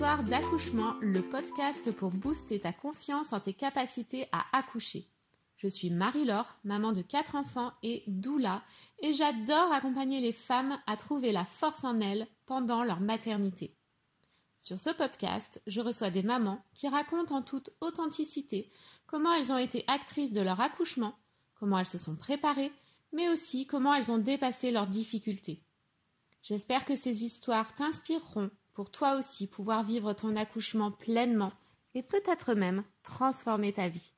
Histoire d'accouchement, le podcast pour booster ta confiance en tes capacités à accoucher. Je suis Marie-Laure, maman de 4 enfants et doula, et j'adore accompagner les femmes à trouver la force en elles pendant leur maternité. Sur ce podcast, je reçois des mamans qui racontent en toute authenticité comment elles ont été actrices de leur accouchement, comment elles se sont préparées, mais aussi comment elles ont dépassé leurs difficultés. J'espère que ces histoires t'inspireront pour toi aussi pouvoir vivre ton accouchement pleinement et peut-être même transformer ta vie.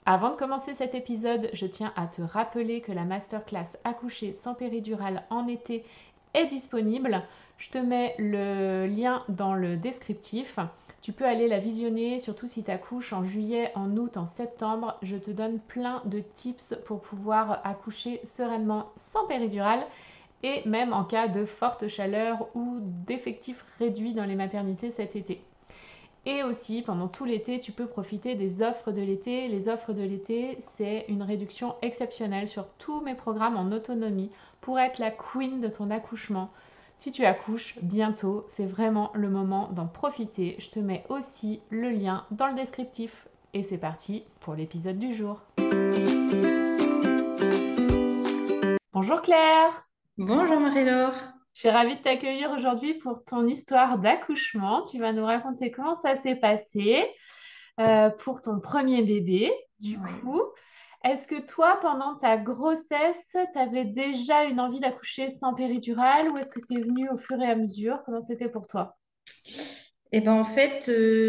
Avant de commencer cet épisode, je tiens à te rappeler que la masterclass Accoucher sans péridurale en été est disponible. Je te mets le lien dans le descriptif. Tu peux aller la visionner, surtout si tu accouches en juillet, en août, en septembre. Je te donne plein de tips pour pouvoir accoucher sereinement sans péridurale et même en cas de forte chaleur ou d'effectifs réduits dans les maternités cet été. Et aussi, pendant tout l'été, tu peux profiter des offres de l'été. Les offres de l'été, c'est une réduction exceptionnelle sur tous mes programmes en autonomie pour être la queen de ton accouchement. Si tu accouches bientôt, c'est vraiment le moment d'en profiter. Je te mets aussi le lien dans le descriptif. Et c'est parti pour l'épisode du jour. Bonjour Claire! Bonjour Marie-Laure. Je suis ravie de t'accueillir aujourd'hui pour ton histoire d'accouchement. Tu vas nous raconter comment ça s'est passé pour ton premier bébé. Du Oui. coup, est-ce que toi, pendant ta grossesse, tu avais déjà une envie d'accoucher sans péridurale ou est-ce que c'est venu au fur et à mesure? Comment c'était pour toi? Et ben en fait,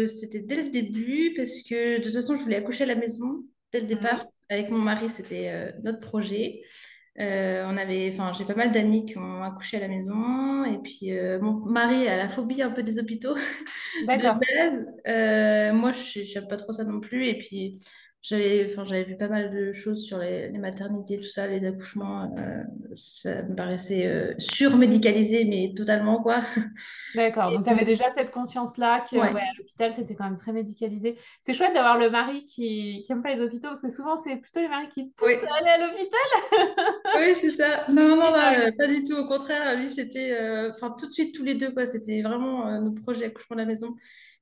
c'était dès le début parce que de toute façon, je voulais accoucher à la maison dès le départ. Mhm. Avec mon mari, c'était notre projet. Enfin, j'ai pas mal d'amis qui ont accouché à la maison. Et puis, mon mari a la phobie un peu des hôpitaux de D'accord. base. Moi, j'aime pas trop ça non plus. Et puis, j'avais vu pas mal de choses sur les maternités, tout ça, les accouchements. Ça me paraissait surmédicalisé, mais totalement, quoi. D'accord. Et Donc, tu avais donc, déjà cette conscience-là que ouais, ouais. à l'hôpital, c'était quand même très médicalisé. C'est chouette d'avoir le mari qui aime pas les hôpitaux parce que souvent, c'est plutôt les maris qui te Oui, poussent à aller à l'hôpital. oui, c'est ça. Non, non, Et, là, pas du tout. Au contraire, lui, c'était, enfin, tout de suite, tous les deux, quoi. C'était vraiment notre projet accouchement à la maison.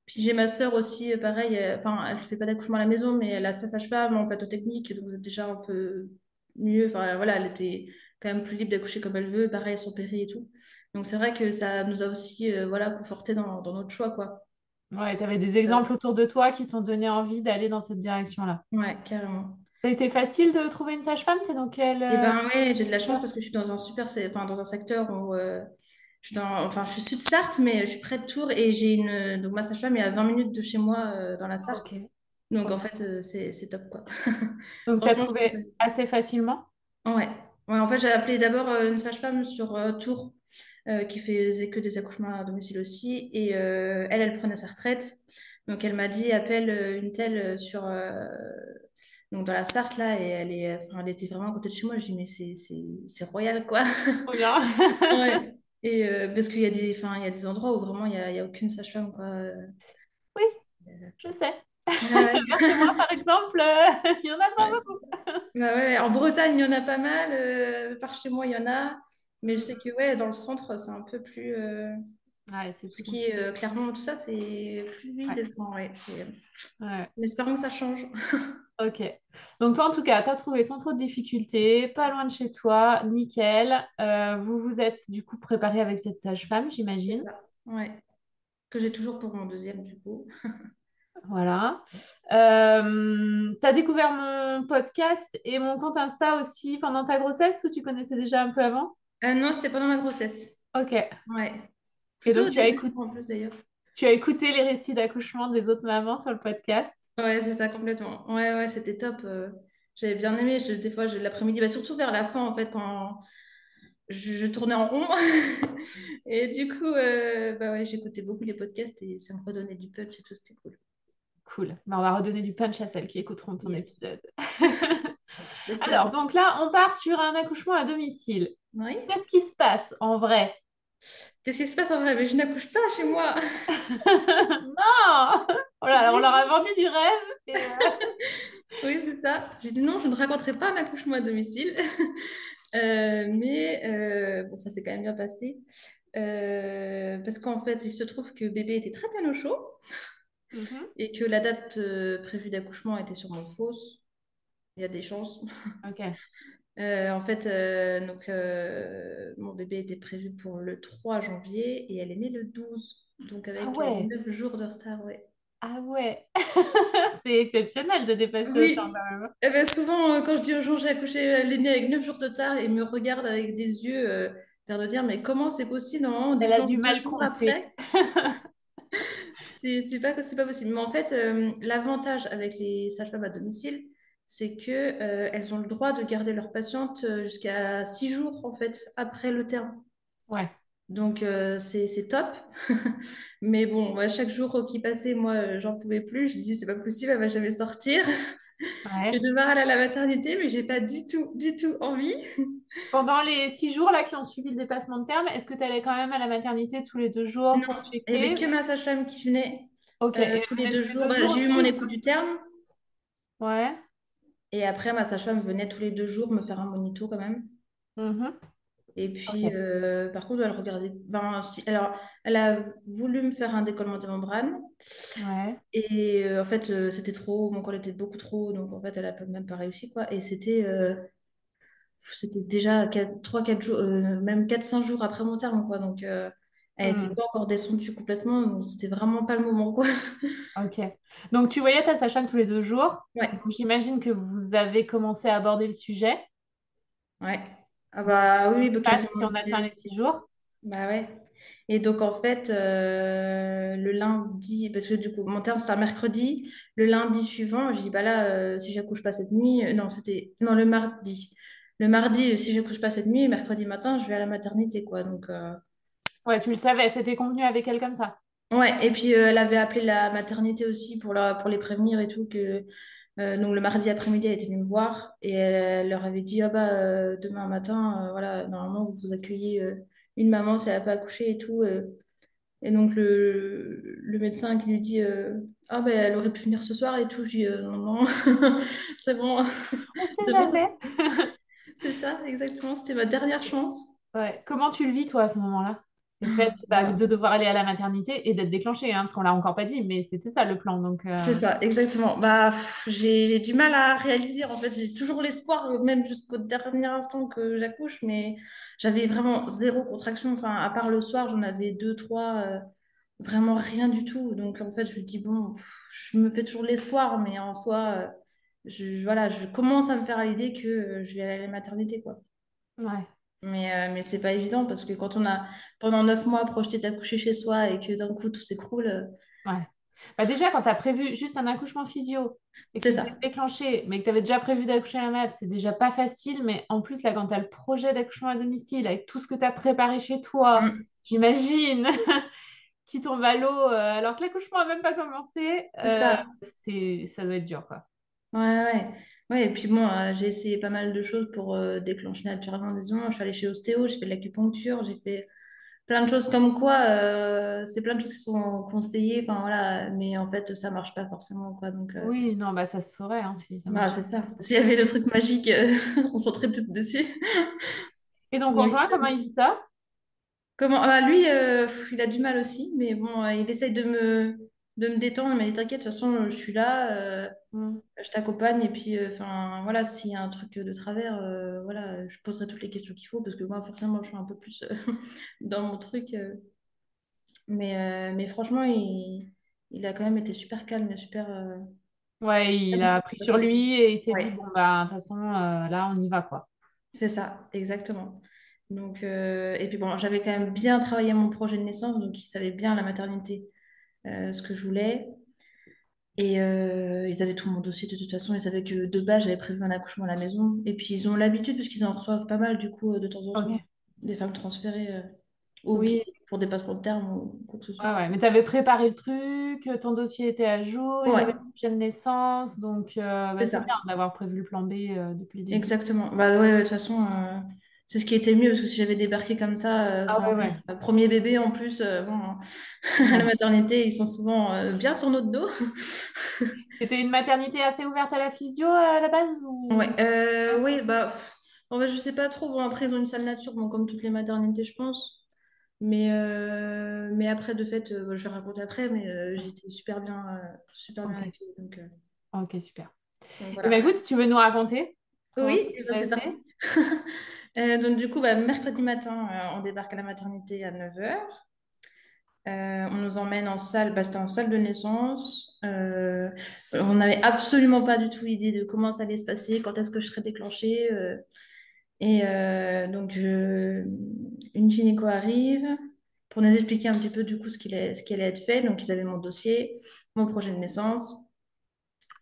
Puis j'ai ma sœur aussi, pareil. Enfin, elle fait pas d'accouchement à la maison, mais elle a sa sage-femme en plateau technique, donc c'est déjà un peu mieux. Enfin, voilà, elle était quand même plus libre d'accoucher comme elle veut, pareil, son péri et tout. Donc c'est vrai que ça nous a aussi, voilà, conforté dans notre choix, quoi. ouais, tu avais des exemples autour de toi qui t'ont donné envie d'aller dans cette direction-là. Ouais, carrément. Ça a été facile de trouver une sage-femme? T'es dans quel Et ben ouais, j'ai de la chance secteur? parce que je suis dans un enfin, dans un secteur où enfin, je suis sud Sarthe, mais je suis près de Tours et donc ma sage-femme est à 20 minutes de chez moi dans la Ok, Sarthe. trop Donc en bien. fait, c'est top quoi. Donc, tu as Franchement, trouvé assez facilement? ouais. Ouais, en fait, j'ai appelé d'abord une sage-femme sur Tours qui faisait que des accouchements à domicile aussi et elle prenait sa retraite. Donc elle m'a dit appelle une telle sur donc dans la Sarthe là et enfin, elle était vraiment à côté de chez moi. Je dis mais c'est royal quoi. Trop bien. Ouais. Et parce qu'il y a enfin, il y a des endroits où vraiment il y a aucune sage-femme, quoi. Oui, je sais. Ouais. Vers chez moi, par exemple, il y en a pas Ouais. beaucoup. Bah ouais, en Bretagne, il y en a pas mal. Par chez moi, il y en a. Mais je sais Mm. que ouais, dans le centre, c'est un peu plus. Ouais, c'est Tout ce plus qui est compliqué. Clermont, tout ça, c'est plus Ouais, vide. Bon, ouais, ouais. en espérant que ça change. Ok. Donc, toi, en tout cas, tu as trouvé sans trop de difficultés, pas loin de chez toi, nickel. Vous vous êtes du coup préparé avec cette sage-femme, C'est j'imagine. ça. Ouais. Que j'ai toujours pour mon deuxième, du coup. Voilà. Tu as découvert mon podcast et mon compte Insta aussi pendant ta grossesse ou tu connaissais déjà un peu avant? Non, c'était pendant ma grossesse. Ok. Ouais. Et Plutôt donc, au début, je crois, en plus, d'ailleurs. tu as écouté les récits d'accouchement des autres mamans sur le podcast? Ouais, c'est ça, complètement. Ouais, ouais, c'était top. J'avais bien aimé. Des fois, l'après-midi, bah, surtout vers la fin, en fait, quand je tournais en rond. Et du coup, bah ouais, j'écoutais beaucoup les podcasts et ça me redonnait du punch et tout, c'était cool. Cool. Ben, on va redonner du punch à celles qui écouteront ton Yes. épisode. Alors, Exactement. donc là, on part sur un accouchement à domicile. Oui. Qu'est-ce qui se passe en vrai? Qu'est-ce qui se passe en vrai? Mais je n'accouche pas chez moi. Non! Oh là Qu'est-ce là, on qui... leur a vendu du rêve. Oui, c'est ça. J'ai dit non, je ne raconterai pas un accouchement à domicile. Mais bon, ça s'est quand même bien passé. Parce qu'en fait, il se trouve que bébé était très bien au chaud Mhm. et que la date prévue d'accouchement était sûrement fausse. Il y a des chances. Ok. En fait, mon bébé était prévu pour le 3 janvier et elle est née le 12. Donc Ah avec ouais, 9 jours de retard, ouais. ah ouais. C'est exceptionnel de dépasser autant Oui, quand même. eh ben, souvent, quand je dis aux gens j'ai accouché, elle est née avec 9 jours de retard et ils me regardent avec des yeux, l'air de dire, mais comment c'est possible? Normalement, on Elle a déclenche du 2 mal jours compter. après. C'est pas possible. Mais en fait, l'avantage avec les sages-femmes à domicile, c'est que elles ont le droit de garder leurs patientes jusqu'à 6 jours, en fait, après le terme. Ouais, Donc, c'est top. Mais bon, ouais, chaque jour qui passait, moi, j'en pouvais plus. Je dis, c'est pas possible, elle va jamais sortir. Je vais ouais. devoir aller à la maternité, mais j'ai pas du tout envie. Pendant les 6 jours là qui ont suivi le dépassement de terme, est-ce que tu allais quand même à la maternité tous les 2 jours Non, pour il y avait checker? que ma sage-femme qui venait Ok, et tous elle les venait deux tous les jours. deux Bah, jours j'ai eu aussi mon ou écho pas? du terme. Ouais. Et après, ma sage-femme venait tous les 2 jours me faire un monito quand même. Mhm. Et puis, Ok. par contre, elle regardait. Ben, alors, elle a voulu me faire un décollement des membranes. Ouais. Et en fait, c'était trop. Mon col était beaucoup trop. Donc, en fait, elle a même pas réussi, quoi. Et c'était déjà 3-4 jours, même 4-5 jours après mon terme, quoi. Donc, elle n'était Hmm. pas encore descendue complètement. Donc, c'était vraiment pas le moment, quoi. Ok. Donc tu voyais ta sage-femme tous les 2 jours. Ouais, Donc, j'imagine que vous avez commencé à aborder le sujet. ouais. Ah Donc, bah qu'est-ce oui, qui se bah, passe quasiment si on atteint les 6 jours? Bah ouais. Et donc en fait, le lundi, parce que du coup, mon terme c'était un mercredi, le lundi suivant, j'ai dit, bah là, si j'accouche pas cette nuit, non, non, le mardi. Le mardi, si j'accouche pas cette nuit, mercredi matin, je vais à la maternité, quoi. Donc, Ouais, tu le savais, c'était convenu avec elle comme ça. ouais. Et puis, elle avait appelé la maternité aussi pour les prévenir et tout, que, donc le mardi après-midi, elle était venue me voir et elle leur avait dit, ah bah, demain matin, voilà, normalement, vous vous accueillez une maman si elle n'a pas accouché et tout. Et donc le médecin qui lui dit ah ben elle aurait pu venir ce soir et tout, je dis non, non, c'est bon, On sait demain, jamais. c'est ça, exactement, c'était ma dernière chance. Ouais. Comment tu le vis, toi, à ce moment-là? Le fait bah, Bah, de devoir aller à la maternité et d'être déclenché, hein, parce qu'on l'a encore pas dit, mais c'est ça le plan. Donc, c'est ça, exactement. Bah, j'ai du mal à réaliser, en fait, j'ai toujours l'espoir, même jusqu'au dernier instant que j'accouche, mais j'avais vraiment zéro contraction, enfin, à part le soir, j'en avais deux, trois, vraiment rien du tout. Donc, en fait, je me dis, bon, je me fais toujours l'espoir, mais en soi, voilà, je commence à me faire à l'idée que je vais aller à la maternité, quoi. ouais. Mais c'est pas évident parce que quand on a pendant 9 mois projeté d'accoucher chez soi et que d'un coup tout s'écroule, Ouais. Bah déjà, quand tu as prévu juste un accouchement physio et que c'est tu t'es ça. déclenché, mais que tu avais déjà prévu d'accoucher à la mat, c'est déjà pas facile. Mais en plus, là, quand tu as le projet d'accouchement à domicile, avec tout ce que tu as préparé chez toi, Mm, j'imagine, qui tombe à l'eau alors que l'accouchement n'a même pas commencé, c'est ça. ça doit être dur, quoi. Ouais, ouais. Ouais, et puis bon, j'ai essayé pas mal de choses pour déclencher naturellement des ondes. Je suis allée chez ostéo, j'ai fait de l'acupuncture, j'ai fait plein de choses comme quoi, c'est plein de choses qui sont conseillées, enfin voilà, mais en fait, ça marche pas forcément, quoi. Donc, Oui, non, bah ça se saurait hein, si ça voilà, marche. c'est ça. S'il y avait le truc magique, on sauterait toutes dessus. Et ton Donc, conjoint, comment il vit ça? comment? Ah, lui, il a du mal aussi, mais bon, il essaye de me détendre. Il m'a dit, t'inquiète, de toute façon, je suis là, Hmm. je t'accompagne. Et puis, enfin, voilà, s'il y a un truc de travers, voilà, je poserai toutes les questions qu'il faut, parce que moi, forcément, je suis un peu plus dans mon truc. Mais franchement, il a quand même été super calme, super Ouais, il même a si pris c'est sur pas facile. lui et il s'est dit, Ouais, bon, bah, de toute façon, là, on y va, quoi. c'est ça, exactement. Donc, et puis bon, j'avais quand même bien travaillé mon projet de naissance, donc il savait bien la maternité, ce que je voulais. Et ils avaient tout mon dossier de toute façon. Ils savaient que de base, j'avais prévu un accouchement à la maison. Et puis ils ont l'habitude, parce qu'ils en reçoivent pas mal, du coup, de temps en temps, Ok. des femmes transférées ou qui, Oui, pour des passeports de terme ou quoi que ce soit. ouais, ouais. Mais tu avais préparé le truc, ton dossier était à jour, ils Ouais, avaient le projet de naissance, donc bah, c'est c'est bien ça, d'avoir prévu le plan B depuis le début. exactement. Bah ouais, de toute façon, c'est ce qui était mieux, parce que si j'avais débarqué comme ça, Ah sans ouais, rien, ouais. un premier bébé en plus, bon, à la Ouais. maternité, ils sont souvent bien sur notre dos. C'était une maternité assez ouverte à la physio à la base Ouais, ou... Ouais. oui, bah, en fait, je sais pas trop. Bon, après, ils ont une salle nature, bon, comme toutes les maternités, je pense. Mais après, de fait, je vais raconter après, mais j'étais super bien Ok, accueillie. ok, super. Donc Et voilà. ben écoute, si tu veux nous raconter comment ça Oui, et s'est ben c'est passé? parti. Donc du coup, bah, mercredi matin, on débarque à la maternité à 9 heures. On nous emmène en salle, bah, c'était en salle de naissance. On n'avait absolument pas du tout idée de comment ça allait se passer, quand est-ce que je serais déclenchée. Une gynéco arrive pour nous expliquer un petit peu du coup ce qui allait être fait. Donc ils avaient mon dossier, mon projet de naissance.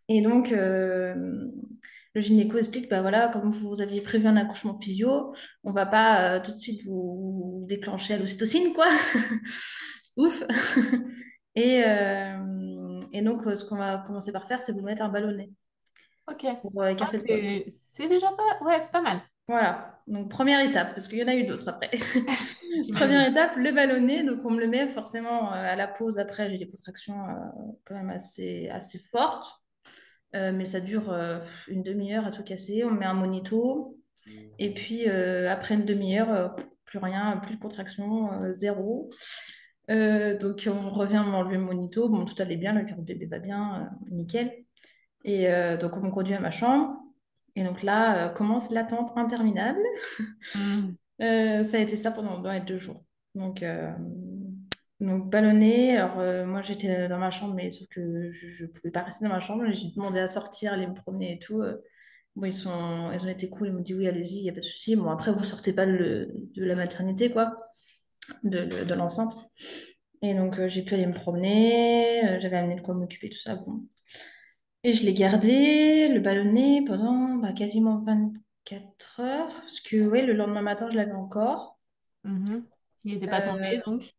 Et donc le gynéco explique, bah voilà, comme vous aviez prévu un accouchement physio, on va pas tout de suite vous déclencher à l'ocytocine, quoi. Ouf. Et donc, ce qu'on va commencer par faire, c'est vous mettre un ballonnet Ok. pour Ah, écarter le col. c'est déjà pas... Ouais, c'est pas mal, Voilà. Donc, première étape, parce qu'il y en a eu d'autres après. j'imagine. Première étape, le ballonnet. Donc, on me le met forcément à la pause. Après, j'ai des contractions quand même assez fortes. Mais ça dure une demi-heure à tout casser. On me met un monito. Et puis, après une demi-heure, plus rien, plus de contractions, zéro. Donc, on revient m'enlever le monito. Bon, tout allait bien, le cœur de bébé va bien, nickel. Et donc, on me conduit à ma chambre. Et donc là, commence l'attente interminable. Hmm. Ça a été ça pendant dans les 2 jours. Donc, ballonné. Alors, moi, j'étais dans ma chambre, mais sauf que je ne pouvais pas rester dans ma chambre. J'ai demandé à sortir, aller me promener et tout. Bon, ils ont été cool. Ils m'ont dit oui, allez-y, il n'y a pas de souci. Bon, après, vous sortez pas de la maternité, quoi, de l'enceinte. Et donc, j'ai pu aller me promener. J'avais amené de quoi m'occuper, tout ça. Bon. Et je l'ai gardé, le ballonnet, pendant bah, quasiment 24 heures. Parce que, ouais, le lendemain matin, je l'avais encore. Mhm. Il n'était pas tombé, Euh, donc.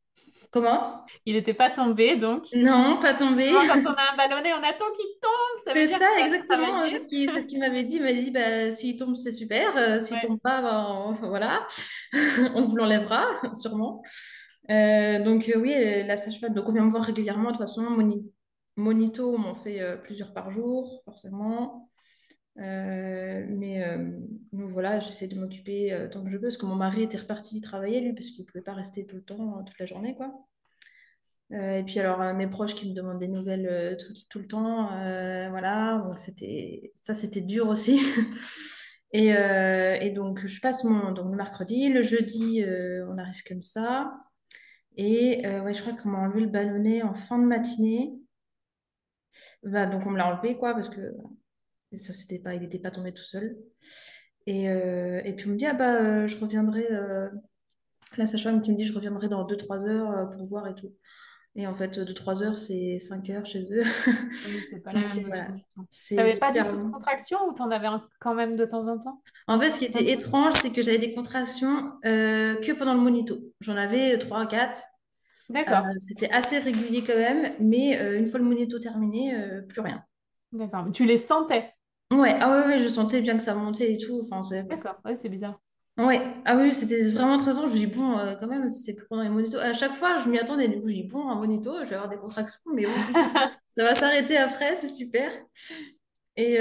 comment? Il n'était pas tombé, donc. Non, pas tombé. Souvent, quand on a un ballonnet, on attend qu'il tombe. Ça veut C'est dire ça, que ça a exactement. travaillé. C'est ce qu'il m'avait dit. Il m'a dit, bah, s'il tombe, c'est super. S'il Ouais. tombe pas, ben, enfin, voilà. On vous l'enlèvera, sûrement. Oui, la sage-femme. Donc, on vient me voir régulièrement. De toute façon, monito, on m'en fait plusieurs par jour, forcément. Donc voilà, j'essaie de m'occuper tant que je peux, parce que mon mari était reparti travailler, lui, parce qu'il ne pouvait pas rester tout le temps, toute la journée, quoi. Et puis alors, mes proches qui me demandent des nouvelles tout le temps, voilà, donc c'était dur aussi. Et donc, je passe donc, le mercredi, le jeudi, on arrive comme ça. Et ouais, je crois qu'on m'a enlevé le ballonnet en fin de matinée. Bah, donc, on me l'a enlevé, quoi, parce que ça, il n'était pas tombé tout seul. Et puis, on me dit, ah bah, je reviendrai, la sage-femme qui me dit, je reviendrai dans 2 3 heures pour voir et tout. Et en fait, 2 3 heures, c'est 5 heures chez eux. Oui, c'est pas la Donc même notion voilà, du temps. c'est T'avais pas du super tout de long. contraction ou t'en avais quand même de temps en temps? En fait, ce qui Un était peu. étrange, c'est que j'avais des contractions que pendant le monito. J'en avais 3 4. D'accord, C'était assez régulier quand même, mais une fois le monito terminé, plus rien. d'accord. Mais tu les sentais. Ouais, ah ouais, ouais, je sentais bien que ça montait et tout. Enfin, D'accord, ouais, c'est bizarre. ouais, ah oui, c'était vraiment très étrange. Je dis, bon, quand même, c'est plus pendant les monitos. À chaque fois, je m'y attendais. Du coup, je dis, bon, un monito, je vais avoir des contractions, mais bon, ça va s'arrêter après, c'est super. Et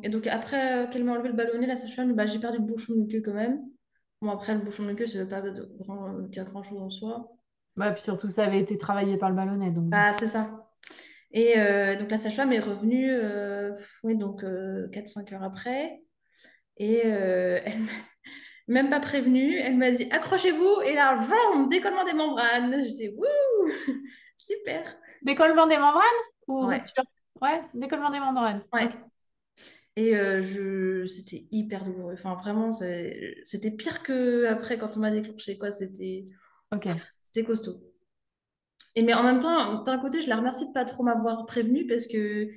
donc, après qu'elle m'a enlevé le ballonnet, la sage-femme, bah, j'ai perdu le bouchon de queue quand même. Bon, après, le bouchon de queue, ça veut pas dire grand-chose en soi. Ouais, puis surtout, ça avait été travaillé par le ballonnet, donc bon. Ah, c'est ça. Et donc, la sage-femme est revenue, oui, donc 4 5 heures après. Et elle m'a même pas prévenue. Elle m'a dit, accrochez-vous. Et là, vroom, décollement des membranes. Je dis, wouh, super. Décollement des membranes ou Ouais, rupture? Ouais, décollement des membranes. Ok. ouais. Et c'était hyper douloureux. Enfin, vraiment, c'était pire que après quand on m'a déclenché, quoi. Ok. C'était costaud. Et mais en même temps, d'un côté, je la remercie de pas trop m'avoir prévenue parce que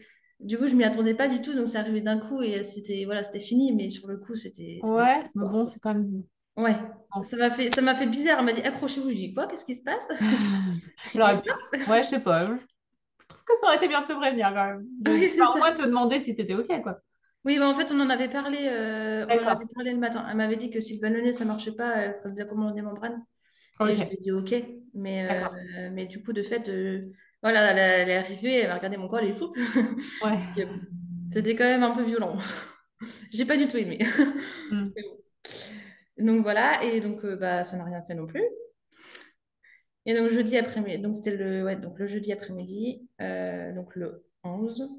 du coup, je m'y attendais pas du tout. Donc, c'est arrivé d'un coup et voilà, c'était fini. Mais sur le coup, c'était Ouais, mais quoi. bon, c'est quand même. Ouais, Bon. ça m'a fait bizarre. Elle m'a dit, accrochez-vous. Je dis, quoi? Qu'est-ce qui se passe? Elle Et aurait pu. Ouais, je sais pas. Je trouve que ça aurait été bien de te prévenir quand même. oui, c'est Enfin, au ça. moins te demander si t'étais ok, quoi. Oui, bah, en fait, on en avait D'accord. parlé le matin. Elle m'avait dit que si le ballonnet, ça marchait pas, elle ferait bien commander des membranes. Et je lui ai Ok. dit OK. D'accord. Mais du coup, de fait, voilà, elle est arrivée, elle m'a regardé mon corps, elle est fou. Ouais. C'était quand même un peu violent. J'ai pas du tout aimé. Hmm. Mais bon. Donc voilà, et donc bah, ça n'a rien fait non plus. Et donc jeudi après-midi, donc c'était ouais, donc le jeudi après-midi, donc le 11.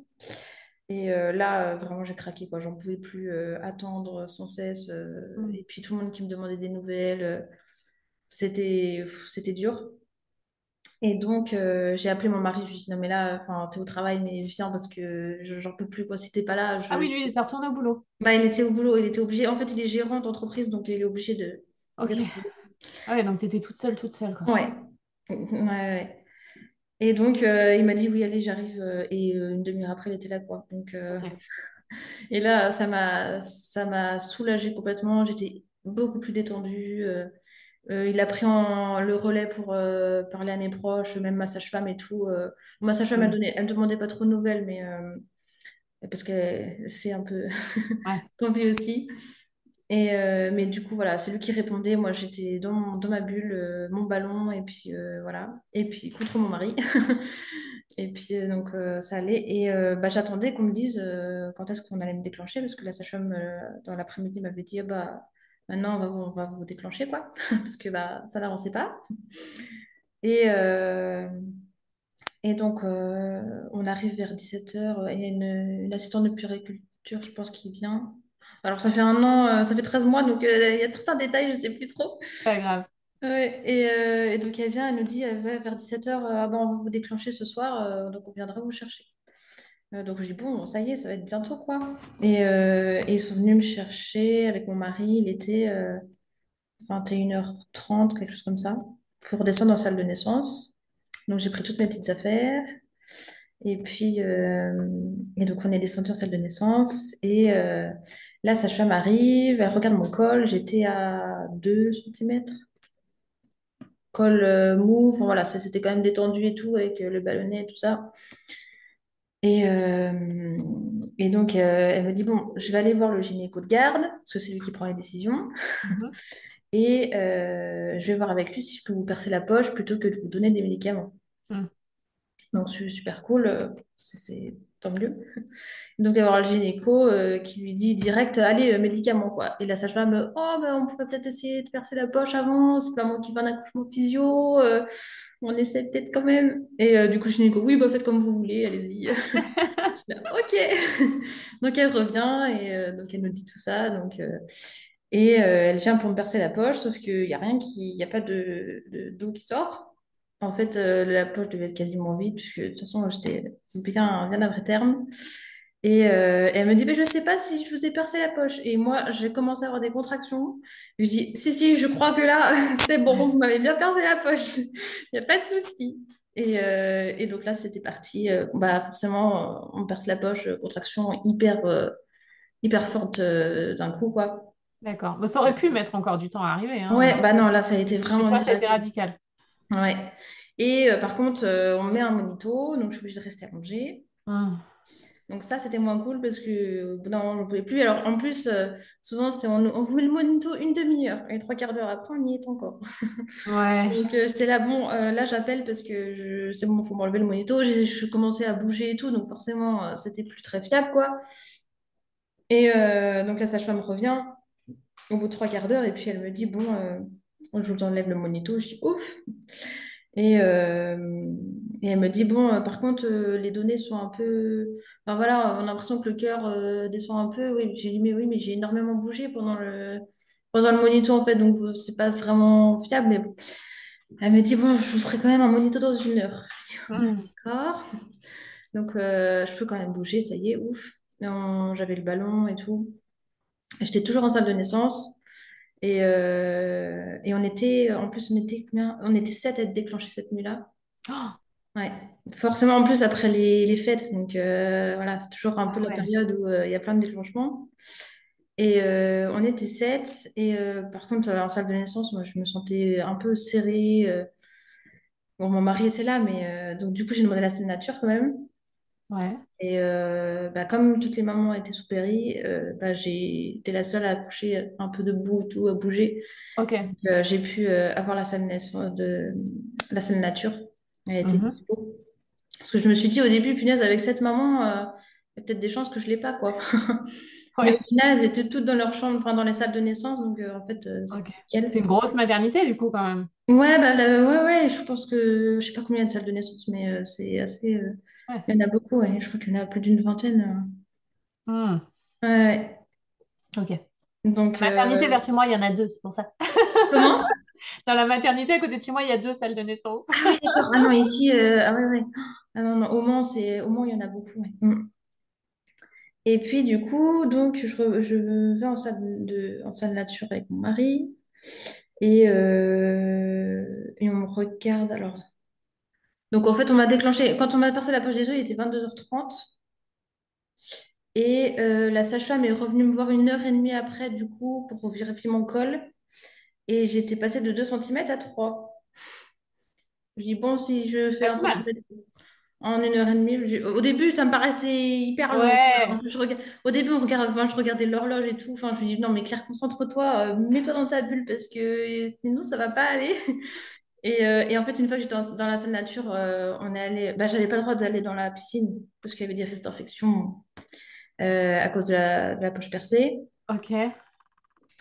Et là, vraiment, j'ai craqué, quoi. J'en pouvais plus attendre sans cesse. Mm. Et puis tout le monde qui me demandait des nouvelles. C'était dur. Et donc, j'ai appelé mon mari. Je lui ai dit, non, mais là, enfin, t'es au travail, mais viens parce que j'en peux plus, quoi. Si t'es pas là, Ah oui, lui, il est retourné au boulot. bah, il était au boulot, il était obligé. En fait, il est gérant d'entreprise, donc il est obligé Ok. d'être au boulot. Ah ouais, donc t'étais toute seule, quoi. Ouais. Ouais, ouais. Et donc, il m'a dit, oui, allez, j'arrive. Et une demi-heure après, il était là, quoi. Donc, Ok. et là, ça m'a soulagée complètement. J'étais beaucoup plus détendue. Il a pris le relais pour parler à mes proches, même ma sage-femme et tout. Ma sage-femme, Mm. elle demandait pas trop de nouvelles, mais parce que c'est un peu Ouais. tant pis aussi. Mais du coup, voilà, c'est lui qui répondait. Moi, j'étais dans ma bulle, mon ballon, et puis voilà. Et puis, contre mon mari. Et puis, donc, ça allait. Et bah, j'attendais qu'on me dise quand est-ce qu'on allait me déclencher, parce que la sage-femme, dans l'après-midi, m'avait dit, ah bah, maintenant, on va vous déclencher, quoi. Parce que bah, ça n'avançait pas. Et, euh, et donc, on arrive vers 17h. Il y a une assistante de puériculture, je pense, qui vient. Alors, ça fait un an, ça fait 13 mois, donc il y a certains détails, je ne sais plus trop. Pas grave. Ouais, et donc, elle vient, elle nous dit ouais, vers 17h, ah bon, on va vous déclencher ce soir, donc on viendra vous chercher. Donc, je dis bon, ça y est, ça va être bientôt, quoi. Et ils sont venus me chercher avec mon mari, il était 21h30, quelque chose comme ça, pour descendre en salle de naissance. Donc, j'ai pris toutes mes petites affaires. Et puis, et donc on est descendu en salle de naissance. Et la sage-femme arrive, elle regarde mon col. J'étais à 2 centimètres. Col mou, enfin, voilà, ça c'était quand même détendu et tout, avec le ballonnet et tout ça. Et, euh, et donc, elle me dit, bon, je vais aller voir le gynéco de garde, parce que c'est lui qui prend les décisions. Mhm. Et je vais voir avec lui si je peux vous percer la poche plutôt que de vous donner des médicaments. Mm. Donc, c'est super cool, c'est tant mieux. Donc, il va voir le gynéco qui lui dit direct, allez, médicaments, quoi. Et la sage-femme, oh, ben, on pourrait peut-être essayer de percer la poche avant, c'est pas moi qui fais un accouchement physio, on essaie peut-être quand même. Et du coup, le gynéco, oui, bah, faites comme vous voulez, allez-y. Là, ok. Donc, elle revient et donc, elle nous dit tout ça. Donc, elle vient pour me percer la poche, sauf qu'il n'y a rien il n'y a pas d'eau qui sort. En fait, la poche devait être quasiment vide, puisque de toute façon, j'étais bien à vrai terme. Et elle me dit, mais je sais pas si je vous ai percé la poche. Et moi, j'ai commencé à avoir des contractions. Je dis, si, si, je crois que là, c'est bon, vous m'avez bien percé la poche. Il n'y a pas de souci. Et donc là, c'était parti. Bah, forcément, on perce la poche, contraction hyper forte d'un coup, quoi. D'accord. Mais ça aurait pu mettre encore du temps à arriver, hein. Ouais, bah non, là, ça a été Mais vraiment toi, ça a été direct. radical. Ouais. Et par contre, on me met un monito, donc je suis obligée de rester allongée. Mm. Donc ça, c'était moins cool parce que au bout d'un moment, je ne pouvais plus. Alors en plus, souvent, on vous met le monito une demi-heure et trois quarts d'heure après, on y est encore. Ouais. Donc j'étais là, bon, là, j'appelle parce que c'est bon, il faut m'enlever le monito. Je commençais à bouger et tout, donc forcément, c'était plus très fiable, quoi. Et donc la sage-femme revient au bout de trois quarts d'heure et puis elle me dit, bon, je vous enlève le monito. Je dis, ouf. Et, euh, et elle me dit, bon, par contre, les données sont un peu... Enfin voilà, on a l'impression que le cœur descend un peu. Oui, j'ai dit, mais oui, mais j'ai énormément bougé pendant le monito, en fait, donc c'est pas vraiment fiable. Mais bon. Elle me dit, bon, je vous ferai quand même un monito dans 1 heure. Mm. D'accord. Donc, je peux quand même bouger, ça y est, ouf. J'avais le ballon et tout. J'étais toujours en salle de naissance. Et on était, en plus, on était combien? On était 7 à être déclenchés cette nuit-là. Oh, Ouais, forcément en plus après les fêtes, donc voilà, c'est toujours un peu ah la ouais. période où il y a plein de déclenchements. Et on était 7, et par contre en salle de naissance, moi je me sentais un peu serrée. Bon, mon mari était là, mais donc du coup j'ai demandé la nature quand même. Ouais. Et bah, comme toutes les mamans étaient sous péri, bah, j'ai été la seule à accoucher un peu debout et tout, à bouger. Ok. Donc, j'ai pu avoir la salle la salle nature. Elle était Mhm. dispo. Parce que je me suis dit au début, punaise, avec cette maman, il y a peut-être des chances que je l'ai pas, quoi. Mais au Ouais, final, elles étaient toutes dans leur chambre, enfin dans les salles de naissance, donc en fait, ok. c'était C'est nickel. une grosse maternité, du coup, quand même. Ouais, bah, ouais, ouais, je pense que, je sais pas combien il y a de salles de naissance, mais c'est assez, Ouais. il y en a beaucoup, ouais. Je crois qu'il y en a plus d'une vingtaine. Hmm, Ouais. ok. Donc, Maternité vers chez moi, il y en a deux, c'est pour ça. comment? Dans la maternité à côté de chez moi, il y a deux salles de naissance. Ah oui, d'accord. Ah non, ici, ah ouais, ouais. Ah non, non, au Mans, il y en a beaucoup, ouais. Et puis, du coup, donc, je vais en salle nature avec mon mari. Et on me regarde. Alors, donc, en fait, on m'a déclenché. Quand on m'a percé la poche des os, il était 22h30. Et la sage-femme est revenue me voir 1 heure et demie après, du coup, pour vérifier mon col. Et j'étais passée de 2 centimètres à 3. Je dis, bon, si je fais Pas un si mal. centimètre en 1 heure et demie, au début, ça me paraissait hyper long. En Ouais. plus, au début, enfin, je regardais l'horloge et tout. Enfin, je lui dis, non, mais Claire, concentre-toi, mets-toi dans ta bulle parce que sinon, ça va pas aller. Et en fait, une fois que j'étais dans la salle nature, on est allé. Bah, j'avais pas le droit d'aller dans la piscine parce qu'il y avait des risques d'infection à cause de la poche percée. Ok.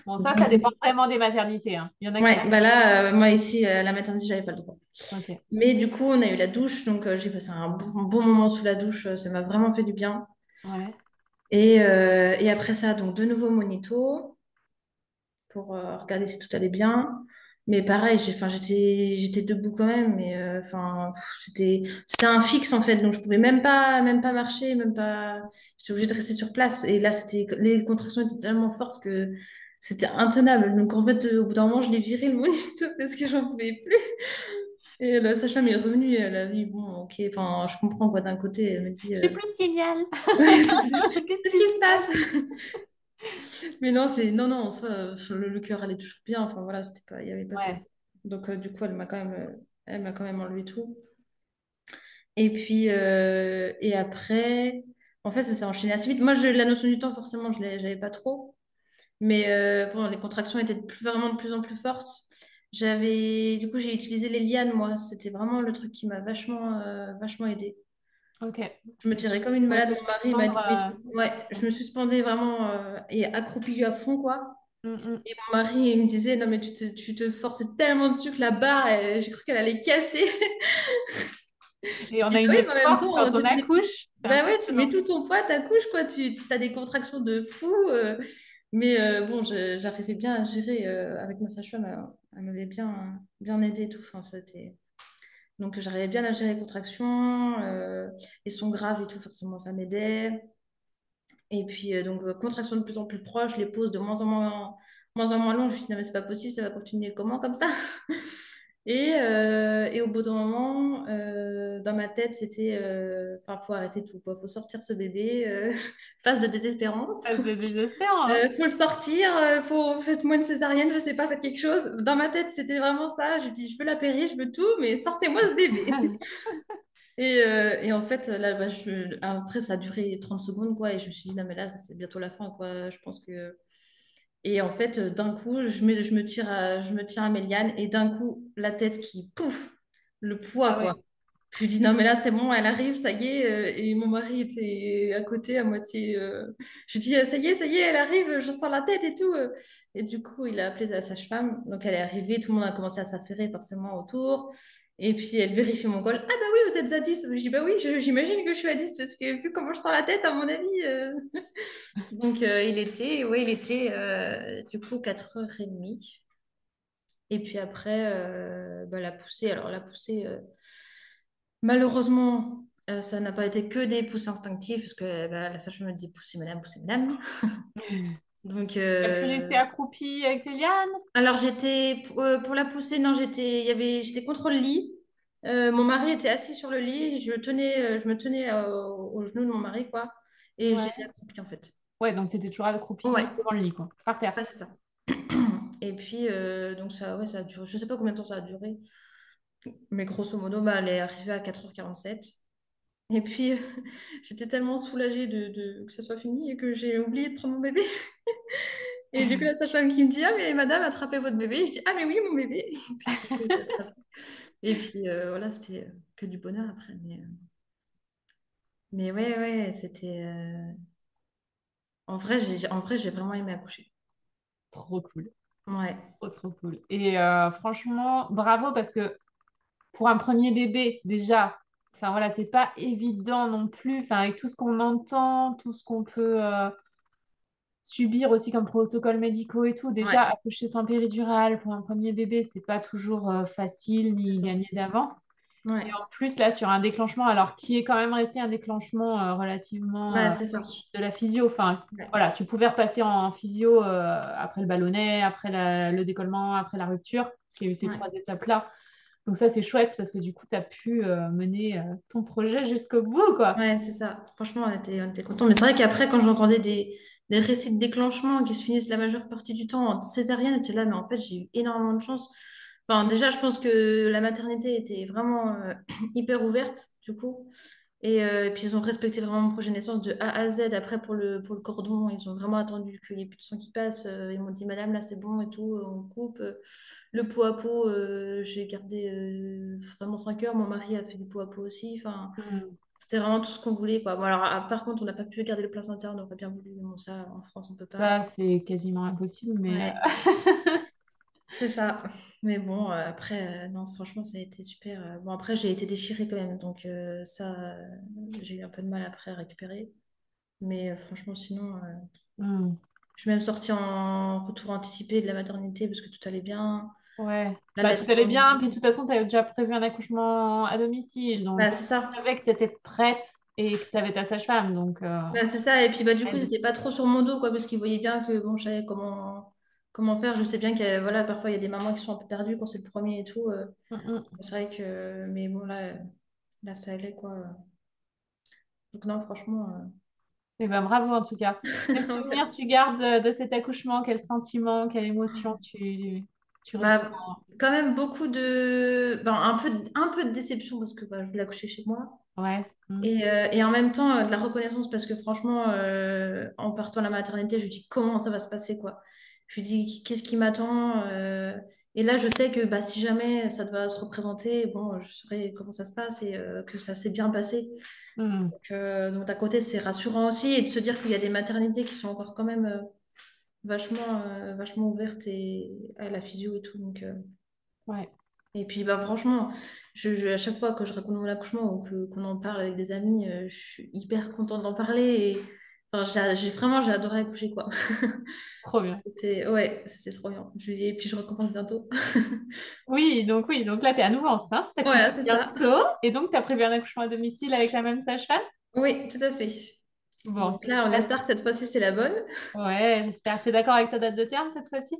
Bon, ça Donc, dépend vraiment des maternités, hein. Il y en a qui ouais, l'acceptent. bah là, moi ici, à la maternité, j'avais pas le droit. Ok. Mais du coup, on a eu la douche, donc j'ai passé un bon moment sous la douche, ça m'a vraiment fait du bien. Ouais. Et après ça, donc de nouveau monito pour regarder si tout allait bien. Mais pareil, j'étais debout quand même, mais enfin, c'était un fixe en fait, donc je pouvais même pas marcher, même pas, j'étais obligée de rester sur place. Et là, les contractions étaient tellement fortes que c'était intenable. Donc en fait, au bout d'un moment, je l'ai viré le monito parce que j'en pouvais plus. Et la sage-femme est revenue, et elle a dit, bon, ok, enfin, je comprends quoi d'un côté, elle me dit, J'ai plus de signal. Qu'est-ce qu'est-ce qui qui se se passe? passe? Mais non, non, en soi, le cœur allait toujours bien, enfin voilà, c'était pas, il n'y avait pas de problème. Ouais. Donc, du coup, elle m'a quand même enlevé tout. Et puis, et après, en fait, ça s'est enchaîné assez vite. Moi, la notion du temps, forcément, j'avais pas trop. Mais bon, les contractions étaient vraiment de plus en plus fortes. Du coup, j'ai utilisé les lianes, moi. C'était vraiment le truc qui m'a vachement aidé. Ok. Je me tirais comme une Ouais, malade. te Mon mari m'a suspendre. dit, ouais, je me suspendais vraiment et accroupie à fond, quoi. Mm, mm. Et mon mari, il me disait, non, mais tu te forçais tellement dessus que la barre, j'ai cru qu'elle allait casser. Et Je on dis, a bah oui, une mais en même force temps, quand on accouche. C'est bah ouais, tu mets impressionnant. tout ton poids, t'accouches, quoi. Tu as des contractions de fou. Mais bon, j'arrivais bien à gérer avec ma sage-femme. Elle m'avait bien aidé et tout. Enfin, donc, j'arrivais bien à gérer les contractions. Elles sont graves et tout, forcément, ça m'aidait. Et puis, donc, contraction de plus en plus proche, les pauses de moins en moins longues. Je me suis dit, non, mais c'est pas possible, ça va continuer comment comme ça? Et au bout d'un moment, dans ma tête, c'était, enfin, faut arrêter tout, quoi. Faut sortir ce bébé, phase de désespérance. Ça, c'est désespérant, hein. Faut le sortir, faites-moi une césarienne, je sais pas, faites quelque chose. Dans ma tête, c'était vraiment ça. J'ai dit, je veux la périr, je veux tout, mais sortez-moi ce bébé. Et en fait, là, bah, après, ça a duré 30 secondes, quoi. Et je me suis dit, non, mais là, ça, c'est bientôt la fin, quoi. Je pense que. Et en fait, d'un coup, je me tiens à mes lianes. Et d'un coup, la tête qui, pouf, le poids, Ah quoi. ouais. Je lui dis, non, mais là, c'est bon, elle arrive, ça y est. Et mon mari était à côté, à moitié. Je lui dis, ça y est, elle arrive, je sens la tête et tout. Et du coup, il a appelé la sage-femme. Donc, elle est arrivée, tout le monde a commencé à s'affairer forcément autour. Et puis, elle vérifie mon col. Ah, bah oui, vous êtes à 10. Je dis, bah oui, j'imagine que je suis à 10 parce que vu comment je sens la tête, à mon avis. Donc, il était du coup 4h30. Et puis après, bah, la poussée. Alors, la poussée. Malheureusement, ça n'a pas été que des poussées instinctives, parce que bah, la sage-femme me dit poussez madame, poussez madame. Mm. Donc, T'as pu rester accroupie avec tes lianes? alors pour la poussée, non, j'étais contre le lit. Mon mari était assis sur le lit, je me tenais au genou de mon mari, quoi, et Ouais. j'étais accroupie en fait. Ouais, donc t'étais toujours Ouais, accroupie devant le lit, quoi. Par terre. ouais, c'est ça. Et puis, donc ça, ouais, ça a duré, je sais pas combien de temps ça a duré, mais grosso modo, bah, elle est arrivée à 4h47. Et puis, j'étais tellement soulagée que ça soit fini et que j'ai oublié de prendre mon bébé. Et du coup, la sage-femme qui me dit, ah, mais madame, attrapez votre bébé. Je dis, ah, mais oui, mon bébé. Et puis, du coup, j'ai attrapé. Et puis voilà, c'était que du bonheur après. Mais ouais, ouais, c'était. En vrai, j'ai vraiment aimé accoucher. Trop cool. Ouais, Trop, trop cool. Et franchement, bravo parce que pour un premier bébé, déjà, enfin voilà, c'est pas évident non plus. Enfin, avec tout ce qu'on entend, tout ce qu'on peut subir aussi comme protocoles médicaux et tout, déjà, ouais, accoucher sans péridurale pour un premier bébé, c'est pas toujours facile c'est ni ça. gagné d'avance. Et Ouais, en plus, là, sur un déclenchement, alors qui est quand même resté un déclenchement relativement ouais, c'est ça. proche de la physio, enfin, Ouais, voilà, tu pouvais repasser en physio après le ballonnet, après le décollement, après la rupture, parce qu'il y a eu ces ouais. 3 étapes-là. Donc ça, c'est chouette parce que du coup, tu as pu mener ton projet jusqu'au bout, quoi. Ouais, c'est ça. Franchement, on était contents. Mais c'est vrai qu'après, quand j'entendais des récits de déclenchement qui se finissent la majeure partie du temps en césarienne, j'étais là, mais en fait, j'ai eu énormément de chance. Enfin, déjà, je pense que la maternité était vraiment hyper ouverte, du coup. Et puis, ils ont respecté vraiment mon projet de naissance de A à Z. Après, pour le cordon, ils ont vraiment attendu qu'il n'y ait plus de sang qui passe. Ils m'ont dit, Madame, là, c'est bon et tout, on coupe. Le pot à pot, j'ai gardé vraiment 5 heures. Mon mari a fait du pot à pot aussi. Enfin, Hmm. c'était vraiment tout ce qu'on voulait, quoi. Bon, alors, par contre, on n'a pas pu garder le placenta, on aurait bien voulu. Bon, ça, en France, on peut pas. Ça, c'est quasiment impossible, mais Ouais, c'est ça. Mais bon, après, non, franchement, ça a été super. Bon, après, j'ai été déchirée quand même, donc ça, j'ai eu un peu de mal après à récupérer. Mais franchement, sinon, hmm. je suis même sortie en retour anticipé de la maternité parce que tout allait bien. Ouais. Bah, tout allait L'allaitement et bien, tout. puis de toute façon, tu avais déjà prévu un accouchement à domicile, donc Bah, tu c'est ça. savais que tu étais prête et que tu avais ta sage-femme, donc Bah, c'est ça. Et puis, bah, du coup, ils aide. n'étaient pas trop sur mon dos, quoi, parce qu'ils voyaient bien que, bon, je savais comment faire. Je sais bien que, voilà, parfois, il y a des mamans qui sont un peu perdues quand c'est le premier et tout. Hmm, hmm. C'est vrai que, mais bon, là, ça allait, quoi. Donc, non, franchement, Eh ben, bravo en tout cas. Quel souvenir merci. tu gardes de cet accouchement? Quel sentiment, quelle émotion tu ressens? Bah, quand même beaucoup de, ben, un peu de déception parce que bah, je voulais accoucher chez moi. Ouais. Hmm. Et en même temps, de la reconnaissance parce que franchement, en partant à la maternité, je lui dis comment ça va se passer, quoi. Je lui dis qu'est-ce qui m'attend. Et là, je sais que bah, si jamais ça doit se représenter, bon, je saurai comment ça se passe et que ça s'est bien passé. Hmm. Donc d'un côté, c'est rassurant aussi et de se dire qu'il y a des maternités qui sont encore quand même vachement ouvertes et à la physio et tout. Ouais. Et puis, bah, franchement, à chaque fois que je raconte mon accouchement ou qu'on en parle avec des amis, je suis hyper contente d'en parler. Et, enfin, j'ai adoré accoucher, quoi. Trop bien. Ouais, c'était trop bien. Et puis, je recommence bientôt. Oui, donc là, tu es à nouveau enceinte, tu accouches Voilà, c'est ça. bientôt, et donc tu as prévu un accouchement à domicile avec la même sage-femme? Oui, tout à fait. Bon, Donc là, on espère que cette fois-ci, c'est la bonne. ouais, j'espère. Tu es d'accord avec ta date de terme cette fois-ci?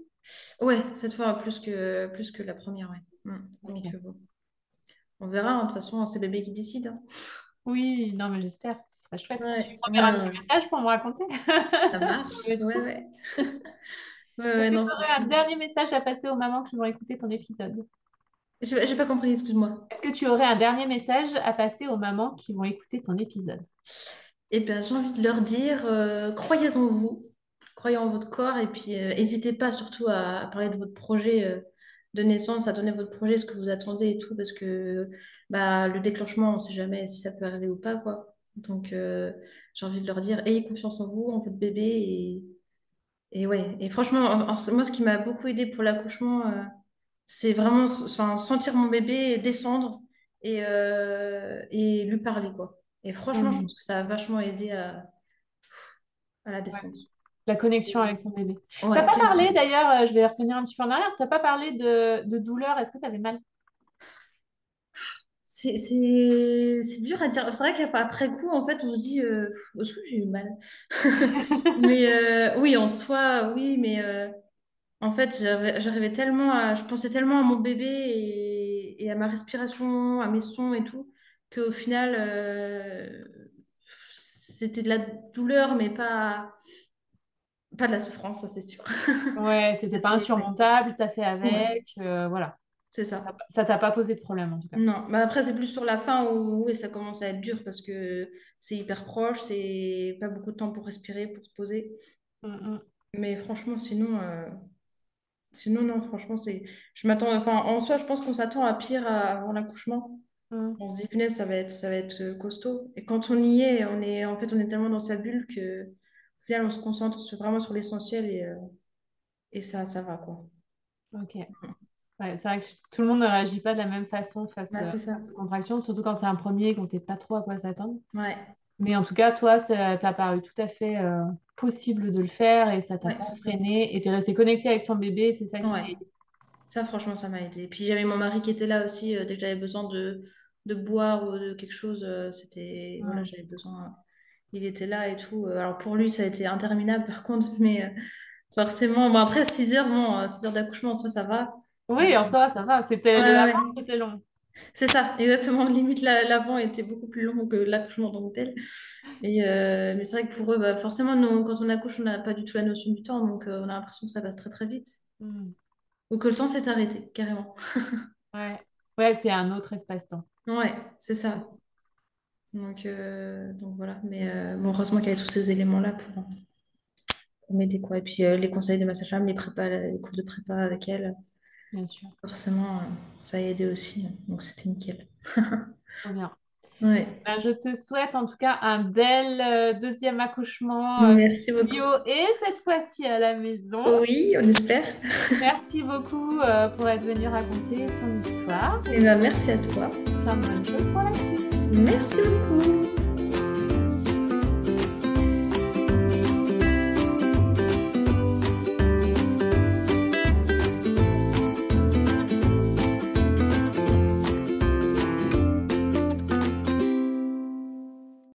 Ouais, cette fois, plus que la première, ouais. Donc, Ok. bon, on verra, hein. De toute façon, c'est bébé qui décide, hein. Oui, non, mais j'espère. Ce sera chouette. Tu Ouais, m'enverras un petit message pour me raconter. ça marche. Ouais, ouais. Ouais, Est-ce ouais, que tu non, aurais un franchement. dernier message à passer aux mamans qui vont écouter ton épisode? J'ai pas compris, excuse-moi. Est-ce que tu aurais un dernier message à passer aux mamans qui vont écouter ton épisode? Eh bien, j'ai envie de leur dire, croyez en vous, croyez en votre corps, et puis n'hésitez pas surtout à parler de votre projet de naissance, à donner votre projet, ce que vous attendez et tout, parce que bah, le déclenchement, on ne sait jamais si ça peut arriver ou pas, quoi. Donc, j'ai envie de leur dire, ayez confiance en vous, en votre bébé, et ouais. Et franchement, moi, ce qui m'a beaucoup aidé pour l'accouchement, c'est vraiment enfin, sentir mon bébé descendre et lui parler, quoi. Et franchement, je Hmm. pense que ça a vachement aidé à la Ouais. descente. La C'était... connexion avec ton bébé. T'as Ouais, pas carrément. parlé d'ailleurs, je vais revenir un petit peu en arrière, t'as pas parlé de douleur, est-ce que tu avais mal? C'est dur à dire. C'est vrai qu'après coup, en fait, on se dit, est-ce que j'ai eu mal? Mais oui, en soi, oui, mais en fait, j'arrivais tellement je pensais tellement à mon bébé et à ma respiration, à mes sons et tout, qu'au final, c'était de la douleur, mais pas de la souffrance, ça c'est sûr. Ouais, c'était pas Ouais. insurmontable, t'as fait Ouais, avec, voilà. c'est ça. Ça t'a pas posé de problème en tout cas. Non, mais après, c'est plus sur la fin où oui, ça commence à être dur parce que c'est hyper proche, c'est pas beaucoup de temps pour respirer, pour se poser. Mm, Mais franchement, sinon non, franchement, je m'attends, enfin, en soi, je pense qu'on s'attend à pire avant l'accouchement. mm, mm. On se dit, punaise, ça va être costaud. Et quand on y est, en fait, on est tellement dans sa bulle que final, on se concentre vraiment sur l'essentiel et ça va, quoi. Ok. Ouais, c'est vrai que tout le monde ne réagit pas de la même façon Bah, c'est ça. face aux contractions, surtout quand c'est un premier et qu'on ne sait pas trop à quoi s'attendre. Ouais, Mais en tout cas, toi, ça t'a paru tout à fait possible de le faire et ça t'a ouais, pas c'est ça. freiné et t'es resté connecté avec ton bébé, c'est ça qui t'a Ouais. aidé. Ça, franchement, ça m'a aidé. Puis j'avais mon mari qui était là aussi, dès que j'avais besoin de boire ou de quelque chose, c'était, voilà, Mm. j'avais besoin, il était là et tout. Alors pour lui, ça a été interminable par contre, mais forcément, bon après 6 heures, bon, 6 heures d'accouchement, en soi, ça va. Euh, Oui, en soi, ça va. C'était ouais, le ouais, avant ouais. qui était long. C'est ça, exactement. Limite, l'avant était beaucoup plus long que l'accouchement en tant que tel. Mais c'est vrai que pour eux, bah, forcément, nous, quand on accouche, on n'a pas du tout la notion du temps, donc on a l'impression que ça passe très très vite. Mm. Ou que le temps s'est arrêté, carrément. Ouais, ouais, c'est un autre espace-temps. Ouais, c'est ça. Donc voilà. Mais bon, heureusement qu'il y avait tous ces éléments-là pour m'aider, quoi. Et puis les conseils de ma sage-femme, les prépas, les cours de prépa avec elle, Bien sûr. forcément, ça a aidé aussi. Donc c'était nickel. Trop bien. Ouais. Ben, je te souhaite en tout cas un bel deuxième accouchement Merci beaucoup. bio et cette fois-ci à la maison. Oui, on espère. Merci beaucoup pour être venu raconter ton histoire Et et ben, merci à toi. plein de bonnes choses pour la suite. Merci beaucoup.